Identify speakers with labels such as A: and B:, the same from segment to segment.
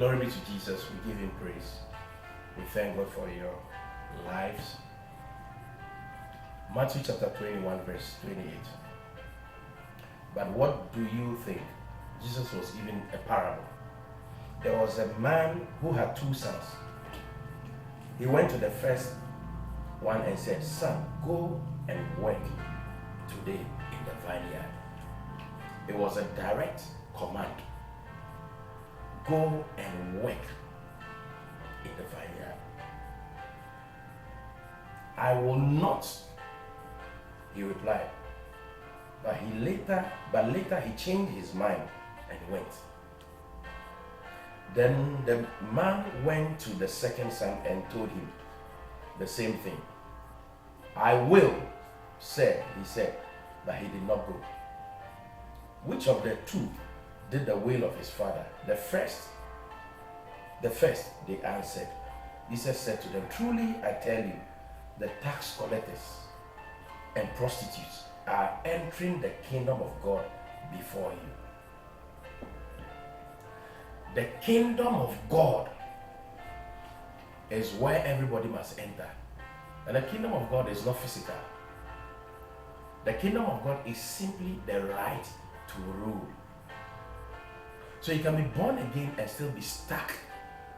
A: Glory be to Jesus. We give him praise. We thank God for your lives. Matthew chapter 21 verse 28. But what do you think? Jesus was given a parable. There was a man who had 2 sons. He went to the first one and said, "Son, go and work today in the vineyard." It was a direct command. Go and work in the vineyard. "I will not," he replied. But later he changed his mind and went. Then the man went to the second son and told him the same thing. "I will," he said, but he did not go. Which of the 2 did the will of his father? The first, they answered. Jesus said to them, "Truly I tell you, the tax collectors and prostitutes are entering the kingdom of God before you." The kingdom of God is where everybody must enter. And the kingdom of God is not physical. The kingdom of God is simply the right to rule. So you can be born again and still be stuck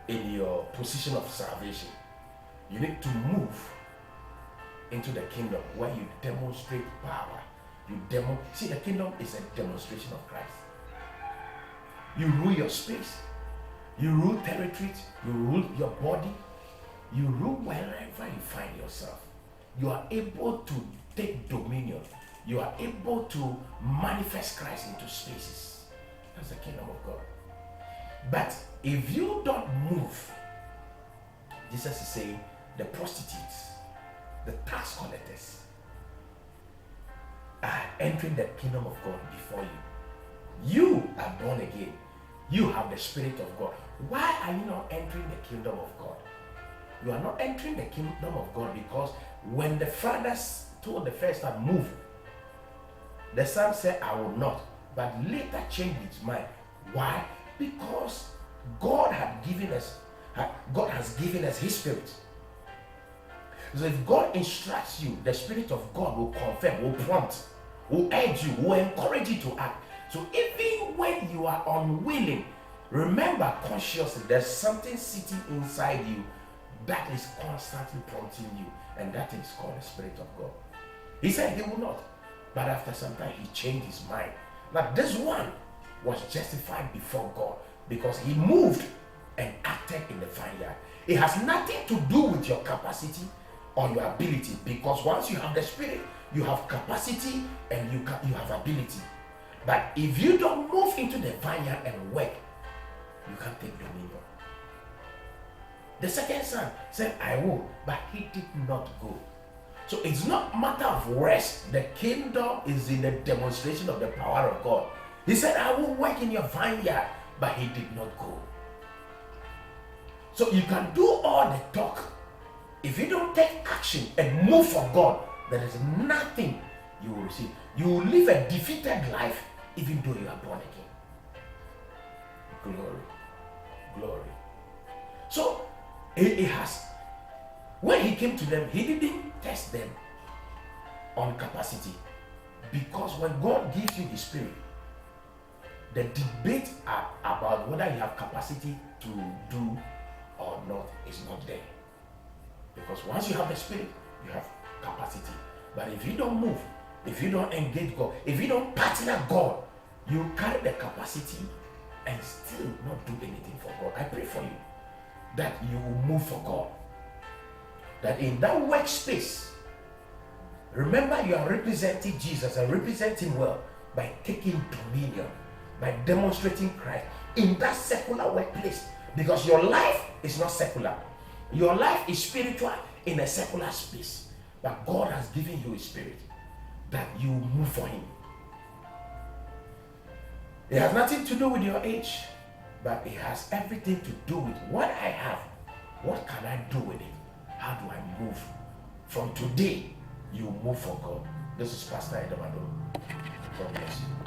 A: in your position of salvation. You need to move into the kingdom where you demonstrate power. See, the kingdom is a demonstration of Christ. You rule your space. You rule territories. You rule your body. You rule wherever you find yourself. You are able to take dominion. You are able to manifest Christ into spaces. That's the kingdom of God. But if you don't move, Jesus is saying, the prostitutes, the tax collectors are entering the kingdom of God before you. You are born again. You have the Spirit of God. Why are you not entering the kingdom of God? You are not entering the kingdom of God because when the father told the first son, "Move," the son said, "I will not," but later changed his mind. Why? Because God has given us his Spirit. So if God instructs you, the Spirit of God will confirm, will prompt, will urge you, will encourage you to act. So even when you are unwilling, remember consciously there's something sitting inside you that is constantly prompting you, and that is called the Spirit of God. He said he would not, but after some time he changed his mind. Now this one was justified before God because he moved and acted in the vineyard. It has nothing to do with your capacity or your ability, because once you have the Spirit, you have capacity and you have ability. But if you don't move into the vineyard and work, you can't take dominion. The second son said, "I will," but he did not go. So it's not a matter of rest. The kingdom is in the demonstration of the power of God. He said, "I will work in your vineyard," but he did not go. So you can do all the talk. If you don't take action and move for God, there is nothing you will receive. You will live a defeated life even though you are born again. Glory. Glory. So when he came to them, he didn't test them on capacity, because when God gives you the Spirit, the debate about whether you have capacity to do or not is not there. Because once you have the Spirit, you have capacity. But if you don't move, if you don't engage God, if you don't partner God, you carry the capacity and still not do anything for God. I pray for you that you will move for God. That in that workspace, remember you are representing Jesus and represent him well by taking dominion, by demonstrating Christ in that secular workplace. Because your life is not secular. Your life is spiritual in a secular space. But God has given you a Spirit that you move for him. It has nothing to do with your age, but it has everything to do with what I have. What can I do with it? How do I move? From today, you move for God. This is Pastor Edamado. God bless you.